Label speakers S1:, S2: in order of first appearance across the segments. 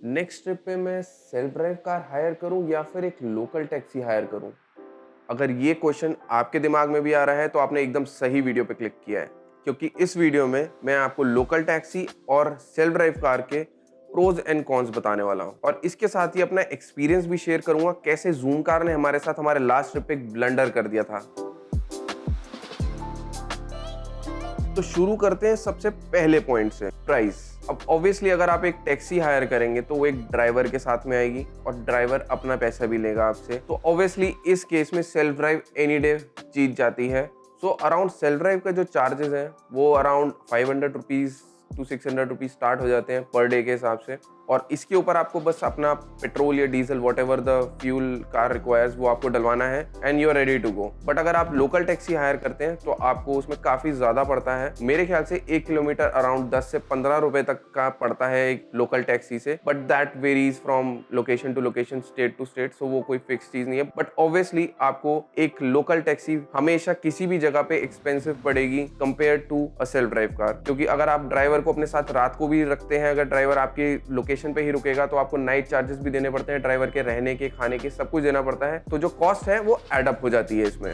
S1: Next trip पे मैं self drive car hire करूं या फिर एक लोकल टैक्सी हायर करूं? अगर ये क्वेश्चन आपके दिमाग में भी आ रहा है तो आपने एकदम सही वीडियो पे क्लिक किया है, क्योंकि इस वीडियो में मैं आपको लोकल टैक्सी और सेल्फ ड्राइव कार के प्रोज एंड कॉन्स बताने वाला हूं और इसके साथ ही अपना एक्सपीरियंस भी शेयर करूंगा कैसे जूम कार ने हमारे साथ हमारे लास्ट ट्रिप पे एक ब्लंडर कर दिया था। तो शुरू करते हैं सबसे पहले पॉइंट से, प्राइस। अब ऑब्वियसली अगर आप एक टैक्सी हायर करेंगे तो वो एक ड्राइवर के साथ में आएगी और ड्राइवर अपना पैसा भी लेगा आपसे, तो ऑब्वियसली इस केस में सेल्फ ड्राइव एनी डे जीत जाती है। सो अराउंड सेल्फ ड्राइव का जो चार्जेस हैं वो around 500 rupees to 600 rupees start हो जाते हैं पर डे के हिसाब से, और इसके ऊपर आपको बस अपना पेट्रोल या diesel whatever the fuel car requires वो आपको डलवाना है and you are ready to go. But अगर आप लोकल टैक्सी हायर करते हैं तो आपको उसमें काफ़ी ज़्यादा पड़ता है। मेरे ख्याल से 1 किलोमीटर अराउंड 10 से 15 रुपए तक का पड़ता है एक लोकल टैक्सी से, but that varies from location to location, state to state, so वो कोई फिक्स चीज़ नहीं है। बट ऑब्वियसली आपको एक लोकल टैक्सी हमेशा किसी भी जगह पे एक्सपेंसिव पड़ेगी compare to a self drive car, क्योंकि अगर आप ड्राइवर को अपने साथ रात को भी रखते हैं, अगर ड्राइवर आपकी लोकेशन पे ही रुकेगा तो आपको नाइट चार्जेस भी देने पड़ते हैं, ड्राइवर के रहने के, खाने के, सब कुछ देना पड़ता है, तो जो कॉस्ट है वो एड अप हो जाती है इसमें।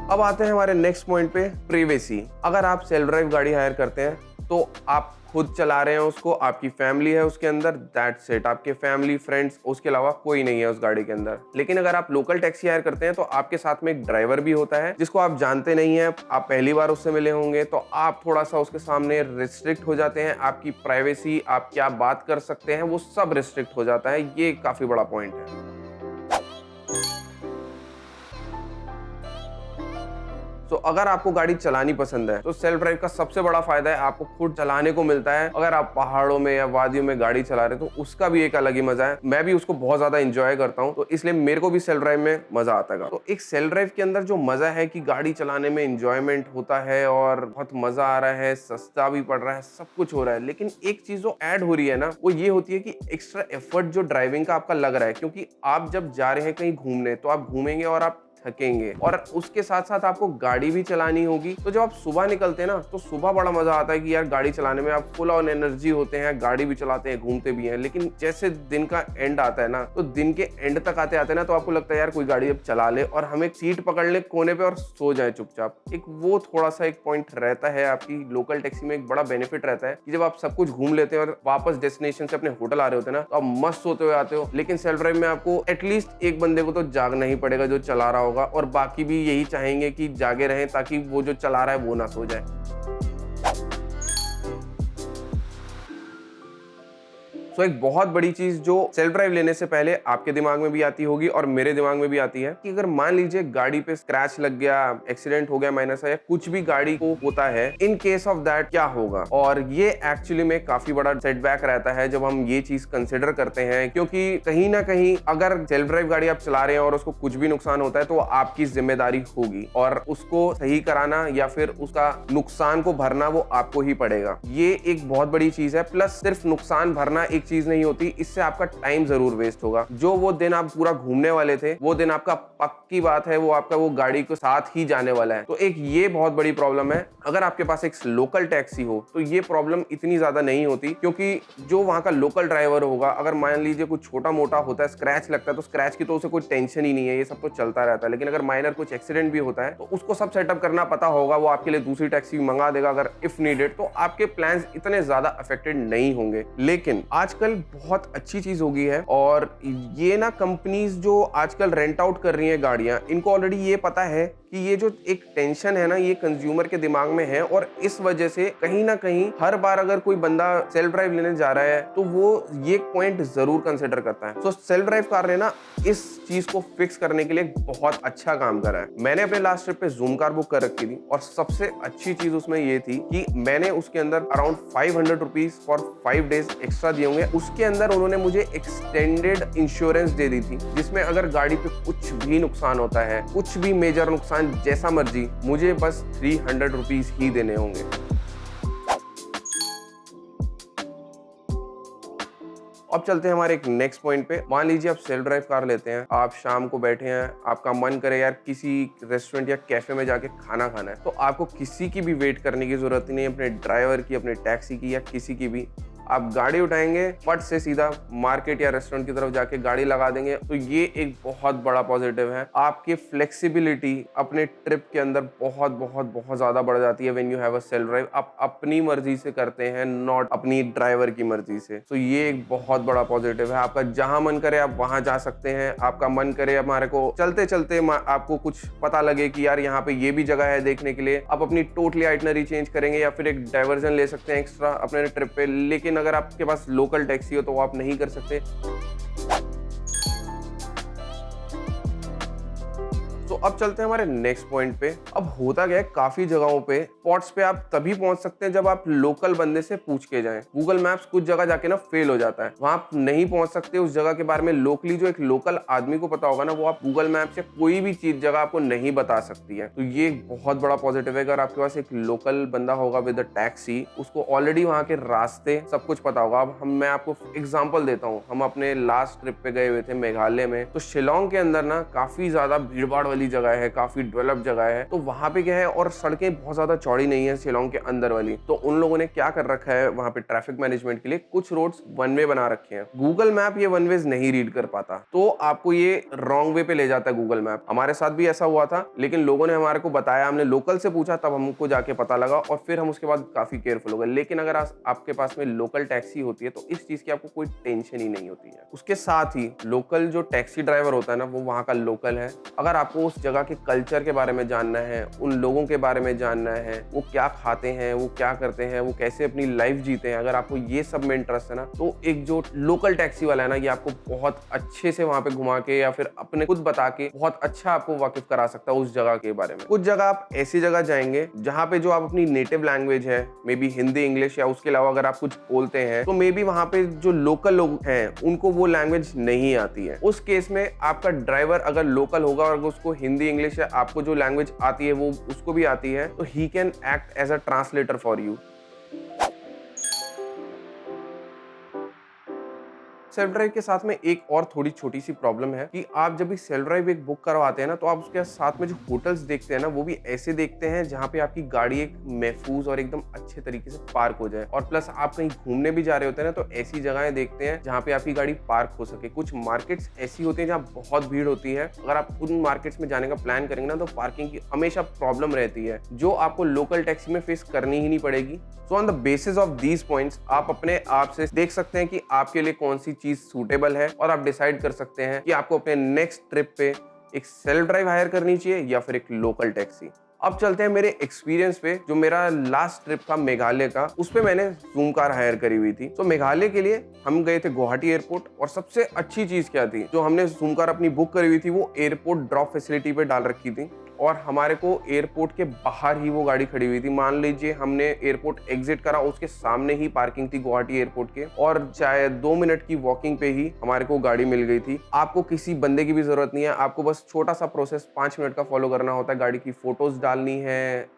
S1: अब आते हैं हमारे नेक्स्ट पॉइंट पे, प्राइवेसी। अगर आप सेल्फ ड्राइव गाड़ी हायर करते हैं तो आप खुद चला रहे हैं उसको, आपकी फैमिली है उसके अंदर, दैट्स इट। आपके फैमिली फ्रेंड्स उसके अलावा कोई नहीं है उस गाड़ी के अंदर। लेकिन अगर आप लोकल टैक्सी हायर करते हैं तो आपके साथ में एक ड्राइवर भी होता है जिसको आप जानते नहीं है, आप पहली बार उससे मिले होंगे, तो आप थोड़ा सा उसके सामने रिस्ट्रिक्ट हो जाते हैं। आपकी प्राइवेसी, आप क्या बात कर सकते हैं, वो सब रिस्ट्रिक्ट हो जाता है। ये काफी बड़ा पॉइंट है। तो अगर आपको गाड़ी चलानी पसंद है तो सेल्फ ड्राइव का सबसे बड़ा फायदा है आपको खुद चलाने को मिलता है। अगर आप पहाड़ों में या वादियों में गाड़ी चला रहे हैं तो उसका भी एक अलग ही मजा है। मैं भी उसको बहुत ज्यादा एंजॉय करता हूं, तो इसलिए मेरे को भी सेल्फ ड्राइव में मजा आता है। तो एक सेल्फ ड्राइव के अंदर जो मजा है कि गाड़ी चलाने में एंजॉयमेंट होता है और बहुत मजा आ रहा है, सस्ता भी पड़ रहा है, सब कुछ हो रहा है। लेकिन एक चीज जो ऐड हो रही है ना, वो ये होती है कि एक्स्ट्रा एफर्ट जो ड्राइविंग का आपका लग रहा है, क्योंकि आप जब जा रहे हैं कहीं घूमने तो आप घूमेंगे और आप थकेंगे, और उसके साथ साथ आपको गाड़ी भी चलानी होगी। तो जब आप सुबह निकलते हैं ना तो सुबह बड़ा मजा आता है कि यार गाड़ी चलाने में आप फुल ऑन एनर्जी होते हैं, गाड़ी भी चलाते हैं, घूमते भी हैं। लेकिन जैसे दिन का एंड आता है ना, तो दिन के एंड तक आते आते ना तो आपको लगता है यार कोई गाड़ी अब चला ले और हम एक सीट पकड़ ले कोने पे और सो जाए चुपचाप। एक वो थोड़ा सा एक पॉइंट रहता है। आपकी लोकल टैक्सी में एक बड़ा बेनिफिट रहता है कि जब आप सब कुछ घूम लेते हैं और वापस डेस्टिनेशन से अपने होटल आ रहे होते हैं ना, तो आप मस्त सोते हुए आते हो। लेकिन सेल्फ ड्राइव में आपको एटलीस्ट एक बंदे को तो जागना ही पड़ेगा जो चला रहा होगा, और बाकी भी यही चाहेंगे कि जागे रहें ताकि वो जो चला रहा है वो ना सो जाए। सो एक बहुत बड़ी चीज जो सेल्फ ड्राइव लेने से पहले आपके दिमाग में भी आती होगी और मेरे दिमाग में भी आती है कि अगर मान लीजिए गाड़ी पे स्क्रैच लग गया, एक्सीडेंट हो गया, माइनस या कुछ भी गाड़ी को होता है, इन केस ऑफ दैट क्या होगा। और ये एक्चुअली में काफी बड़ा सेटबैक रहता है जब हम ये चीज कंसिडर करते हैं, क्योंकि कहीं ना कहीं अगर सेल्फ ड्राइव गाड़ी आप चला रहे हैं और उसको कुछ भी नुकसान होता है तो आपकी जिम्मेदारी होगी और उसको सही कराना या फिर उसका नुकसान को भरना वो आपको ही पड़ेगा। ये एक बहुत बड़ी चीज है। प्लस सिर्फ नुकसान भरना एक चीज नहीं होती, इससे आपका टाइम जरूर वेस्ट होगा। जो वो दिन आप पूरा घूमने वाले थे वो दिन आपका पक्की बात है वो आपका वो गाड़ी के साथ ही जाने वाला है। तो एक ये बहुत बड़ी प्रॉब्लम है। अगर आपके पास एक लोकल टैक्सी हो तो ये प्रॉब्लम इतनी ज्यादा नहीं होती, क्योंकि जो वहां का लोकल ड्राइवर होगा, अगर मान लीजिए कुछ छोटा मोटा होता है, स्क्रैच लगता है, तो स्क्रैच की तो उसे कोई टेंशन ही नहीं है, ये सब तो चलता रहता है। लेकिन अगर माइनर कुछ एक्सीडेंट भी होता है तो उसको सब सेटअप करना पता होगा, वो आपके लिए दूसरी टैक्सी मंगा देगा अगर इफ नीडेड, तो आपके प्लान्स इतने ज्यादा अफेक्टेड नहीं होंगे। लेकिन आजकल बहुत अच्छी चीज हो गई है, और ये ना कंपनीज जो आजकल रेंट आउट कर रही हैं गाड़ियां, इनको ऑलरेडी ये पता है कि ये जो एक टेंशन है ना ये कंज्यूमर के दिमाग में है, और इस वजह से कहीं ना कहीं हर बार अगर कोई बंदा सेल्फ ड्राइव लेने जा रहा है तो वो ये पॉइंट जरूर कंसिडर करता है। तो सेल्फ ड्राइव कार ने ना इस चीज को फिक्स करने के लिए बहुत अच्छा काम करा है। मैंने अपने लास्ट ट्रिप पे जूम कार बुक कर रखी थी, और सबसे अच्छी चीज उसमें ये थी कि मैंने उसके अंदर around 500 rupees for 5 days extra दिए होंगे। उसके अंदर उन्होंने मुझे एक्सटेंडेड इंश्योरेंस दे दी थी, जिसमें अगर गाड़ी पे कुछ भी नुकसान होता है, कुछ भी मेजर नुकसान जैसा मर्जी, मुझे बस 300 रुपीज ही देने होंगे। अब चलते हैं हमारे एक नेक्स्ट पॉइंट पे। मान लीजिए आप सेल्फ ड्राइव कार लेते हैं, आप शाम को बैठे हैं, आपका मन करे यार किसी रेस्टोरेंट या कैफे में जाके खाना खाना है, तो आपको किसी की भी वेट करने की जरूरत नहीं है, अपने ड्राइवर की, अपने टैक्सी की या किसी की भी। आप गाड़ी उठाएंगे, फट से सीधा मार्केट या रेस्टोरेंट की तरफ जाके गाड़ी लगा देंगे। तो ये एक बहुत बड़ा पॉजिटिव है। आपकी फ्लेक्सिबिलिटी अपने ट्रिप के अंदर बहुत बहुत बहुत ज्यादा बढ़ जाती है when you have a self drive. आप अपनी मर्जी से करते हैं, नॉट अपनी ड्राइवर की मर्जी से। तो ये एक बहुत बड़ा पॉजिटिव है। आपका जहां मन करे आप वहां जा सकते हैं। आपका मन करे हमारे को चलते चलते आपको कुछ पता लगे कि यार यहाँ पे ये भी जगह है देखने के लिए, आप अपनी टोटली आइटनरी चेंज करेंगे या फिर एक डाइवर्जन ले सकते हैं एक्स्ट्रा अपने ट्रिप पे। लेकिन अगर आपके पास लोकल टैक्सी हो तो वो आप नहीं कर सकते। तो अब चलते हैं हमारे नेक्स्ट पॉइंट पे। अब होता क्या है, काफी जगहों पे स्पॉट्स पे आप तभी पहुंच सकते हैं जब आप लोकल बंदे से पूछ के जाएं। गूगल मैप्स कुछ जगह जाके ना फेल हो जाता है, वहां आप नहीं पहुंच सकते उस जगह के बारे में लोकली। जो एक लोकल आदमी को पता होगा ना, वो आप गूगल मैप से कोई भी चीज जगह आपको नहीं बता सकती है। तो ये एक बहुत बड़ा पॉजिटिव है। अगर आपके पास एक लोकल बंदा होगा विद अ टैक्सी, उसको ऑलरेडी वहां के रास्ते सब कुछ पता होगा। अब मैं आपको एग्जाम्पल देता हूँ। हम अपने लास्ट ट्रिप पे गए हुए थे मेघालय में, तो शिलोंग के अंदर ना काफी ज्यादा भीड़ भाड़ वाली जगह है, काफी डेवलप जगह है। तो वहां पे क्या है, और सड़कें बहुत ज्यादा चौड़ी नहीं है शिलोंग के अंदर वाली। तो उन लोगों ने क्या कर रखा है, वहां पे ट्रैफिक मैनेजमेंट के लिए कुछ रोड्स वन वे बना रखे हैं। गूगल मैप ये वन वेज नहीं रीड कर पाता, तो आपको ये रॉन्ग वे पे ले जाता है गूगल मैप। हमारे साथ भी ऐसा हुआ था, लेकिन लोगों ने हमारे को बताया, हमने लोकल से पूछा, तब हमको जाके पता लगा और फिर हम उसके बाद काफी केयरफुल हो गए। लेकिन अगर आपके पास में लोकल टैक्सी होती है तो इस चीज की आपको कोई टेंशन ही नहीं होती है। उसके साथ ही लोकल जो टैक्सी ड्राइवर होता है ना, वो वहां का लोकल है। अगर आपको उस जगह के कल्चर के बारे में जानना है, उन लोगों के बारे में जानना है, वो क्या खाते हैं, वो क्या करते हैं, वो कैसे अपनी लाइफ जीते हैं, अगर आपको ये सब में इंटरेस्ट है ना, तो एक जो लोकल टैक्सी वाला है ना, ये आपको बहुत अच्छे से वहां पे घुमा के या फिर अपने खुद बता के बहुत अच्छा आपको वाकिफ करा सकता है उस जगह के बारे में। कुछ जगह आप ऐसी जगह जाएंगे जहां पे जो आप अपनी नेटिव लैंग्वेज है, मे बी हिंदी, इंग्लिश, या उसके अलावा अगर आप कुछ बोलते हैं, तो मे बी वहां पे जो लोकल लोग हैं उनको वो लैंग्वेज नहीं आती है। उस केस में आपका ड्राइवर अगर लोकल होगा और उसको हिंदी, इंग्लिश या आपको जो लैंग्वेज आती है वो उसको भी आती है, तो he can act as a translator for you. Self drive के साथ में एक और थोड़ी छोटी सी प्रॉब्लम है कि आप जब भी सेल्फ ड्राइव एक बुक करवाते हैं ना, तो आप उसके साथ में जो होटल्स देखते हैं ना, वो भी ऐसे देखते हैं जहाँ पे आपकी गाड़ी एक महफूज और एकदम अच्छे तरीके से पार्क हो जाए। और प्लस आप कहीं घूमने भी जा रहे होते हैं ना, तो ऐसी जगहें देखते हैं जहाँ पे आपकी गाड़ी पार्क हो सके। कुछ मार्केट्स ऐसी होती है जहाँ बहुत भीड़ होती है। अगर आप उन मार्केट्स में जाने का प्लान करेंगे ना, तो पार्किंग की हमेशा प्रॉब्लम रहती है, जो आपको लोकल टैक्सी में फेस करनी ही नहीं पड़ेगी। So on the basis of these points आप अपने आप से देख सकते हैं कि आपके लिए कौन सी चीज सूटेबल है, और आप डिसाइड कर सकते हैं कि आपको अपने नेक्स्ट ट्रिप पे एक सेल्फ ड्राइव हायर करनी चाहिए या फिर एक लोकल टैक्सी। अब चलते हैं मेरे एक्सपीरियंस पे। जो मेरा लास्ट ट्रिप था मेघालय का, उस पे मैंने ज़ूम कार हायर करी हुई थी। तो मेघालय के लिए हम गए थे गुवाहाटी एयरपोर्ट, और सबसे अच्छी चीज क्या थी, जो हमने ज़ूम कार अपनी बुक करी हुई थी वो एयरपोर्ट ड्रॉप फैसिलिटी पे डाल रखी थी, और हमारे को एयरपोर्ट के बाहर ही वो गाड़ी खड़ी हुई थी। मान लीजिए हमने एयरपोर्ट एग्जिट करा, उसके सामने ही पार्किंग थी गुवाहाटी एयरपोर्ट के, और चाहे 2 मिनट की वॉकिंग पे ही हमारे को गाड़ी मिल गई थी। आपको किसी बंदे की भी जरूरत नहीं है, आपको बस छोटा सा प्रोसेस 5 मिनट का फॉलो करना होता है। गाड़ी की फोटोज डालनी है,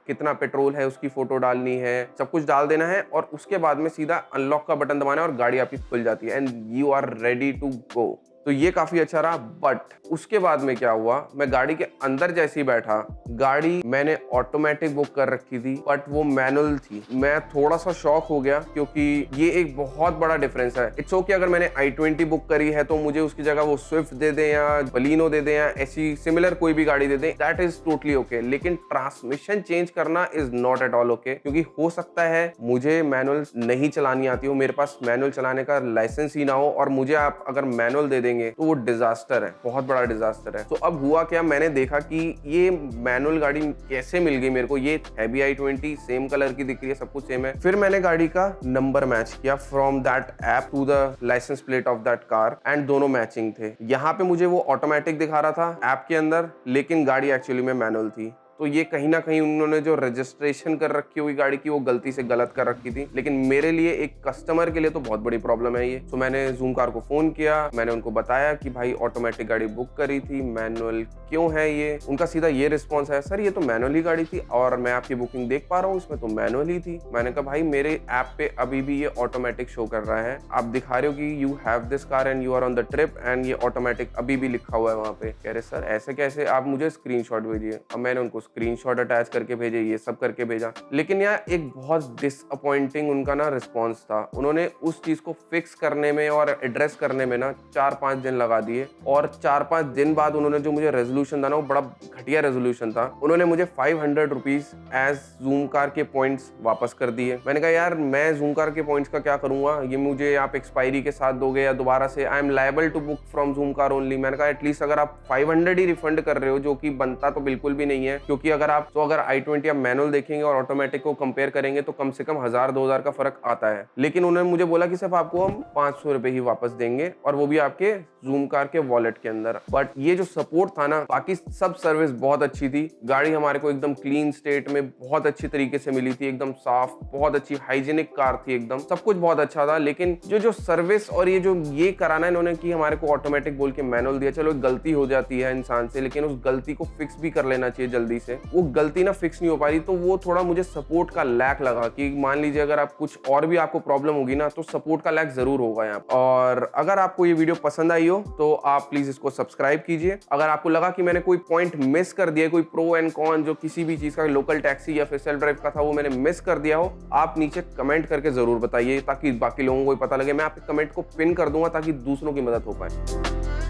S1: कितना पेट्रोल है उसकी फोटो डालनी है, सब कुछ डाल देना है, और उसके बाद में सीधा अनलॉक का बटन दबाना है और गाड़ी आपकी खुल जाती है, and you are ready to go. तो ये काफी अच्छा रहा। बट उसके बाद में क्या हुआ, मैं गाड़ी के अंदर जैसे ही बैठा, गाड़ी मैंने ऑटोमेटिक बुक कर रखी थी, बट वो मैनुअल थी। मैं थोड़ा सा शॉक हो गया, क्योंकि ये एक बहुत बड़ा डिफरेंस है। इट्स ओके अगर मैंने i20 बुक करी है तो मुझे उसकी जगह वो स्विफ्ट दे दें या बलिनो दे दें या ऐसी सिमिलर कोई भी गाड़ी दे दें, दैट इज टोटली ओके। लेकिन ट्रांसमिशन चेंज करना is not at all okay, क्योंकि हो सकता है मुझे मैनुअल नहीं चलानी आती हो, मेरे पास मैनुअल चलाने का लाइसेंस ही ना हो, और मुझे आप अगर मैनुअल दे देंगे तो वो डिजास्टर है, बहुत बड़ा डिजास्टर है। तो अब हुआ क्या, मैंने देखा कि ये मैनुअल गाड़ी कैसे मिल गई मेरे को। ये है भी i20, सेम कलर की दिख रही है, सब कुछ सेम है। फिर मैंने गाड़ी का नंबर मैच किया from that app to the licence plate of that car, and दोनों मैचिंग थे। यहाँ पे मुझे वो ऑटोमेटिक दिखा रहा था ऐप के अंदर, लेकिन गाड़ी एक्चुअली में मैनुअल थी। तो ये कहीं ना कहीं उन्होंने जो रजिस्ट्रेशन कर रखी हुई गाड़ी की वो गलती से गलत कर रखी थी। लेकिन मेरे लिए एक कस्टमर के लिए तो बहुत बड़ी प्रॉब्लम है ये। तो मैंने जूम कार को फोन किया, मैंने उनको बताया कि भाई ऑटोमेटिक गाड़ी बुक करी थी, मैनुअल क्यों है ये। उनका सीधा ये रिस्पॉन्स है, सर ये तो मैनुअल ही गाड़ी थी और मैं आपकी बुकिंग देख पा रहा हूँ, इसमें तो मैनुअल ही थी। मैंने कहा भाई मेरे ऐप पे अभी भी ये ऑटोमेटिक शो कर रहा है, आप दिखा रहे हो कि you have this car and you are on the trip and ये ऑटोमेटिक अभी भी लिखा हुआ है वहाँ पे। कह रहे सर ऐसे कैसे, आप मुझे स्क्रीनशॉट भेजिए। अब मैंने उनको स्क्रीनशॉट अटैच करके भेजे, ये सब करके भेजा। लेकिन यार एक बहुत डिसअपॉइंटिंग उनका ना रिस्पॉन्स था। उन्होंने उस चीज को फिक्स करने में और एड्रेस करने में ना 4-5 दिन लगा दिए, और 4-5 दिन बाद उन्होंने जो मुझे रेजोल्यूशन था ना वो बड़ा घटिया रेजोल्यूशन था। उन्होंने मुझे 500 रुपीज एज जूम कार के पॉइंट्स वापस कर दिए। मैंने कहा यार मैं जूम कार के पॉइंट्स का क्या करूंगा, ये मुझे आप एक्सपायरी के साथ दोगे या दोबारा से, I am liable to book from Zoom car only. मैंने कहा एटलीस्ट अगर आप 500 ही रिफंड कर रहे हो, जो कि बनता तो बिल्कुल भी नहीं है, क्योंकि अगर i20 या मैनुअल देखेंगे और ऑटोमेटिक को कंपेयर करेंगे तो कम से कम 1000-2000 का फर्क आता है। लेकिन उन्होंने मुझे बोला कि सिर्फ आपको हम 500 रुपए ही वापस देंगे, और वो भी आपके जूम कार के वॉलेट के अंदर। बट ये जो सपोर्ट था ना, बाकी सब सर्विस बहुत अच्छी थी। गाड़ी हमारे को एकदम क्लीन स्टेट में बहुत अच्छी तरीके से मिली थी, एकदम साफ, बहुत अच्छी हाइजीनिक कार थी, एकदम सब कुछ बहुत अच्छा था। लेकिन जो सर्विस और ये कराना इन्होंने कि हमारे को ऑटोमेटिक बोल के मैनुअल दिया, चलो गलती हो जाती है इंसान से, लेकिन उस गलती को फिक्स भी कर लेना चाहिए जल्दी से। वो गलती ना फिक्स नहीं हो पा रही, तो वो थोड़ा मुझे सपोर्ट का लैक लगा कि मान लीजिए अगर आप कुछ और भी आपको प्रॉब्लम होगी ना, तो सपोर्ट का लैक जरूर होगा यहाँ। और अगर आपको ये वीडियो पसंद आई हो तो आप प्लीज इसको सब्सक्राइब कीजिए। अगर आपको लगा कि मैंने कोई पॉइंट मिस कर दिया, कोई प्रो एंड कॉन जो किसी भी चीज का, लोकल टैक्सी या फिर सेल्फ ड्राइव का था, वो मैंने मिस कर दिया हो, आप नीचे कमेंट करके जरूर बताइए, ताकि बाकी लोगों को भी पता लगे। मैं आपके कमेंट को पिन कर दूंगा ताकि दूसरों की मदद हो पाए।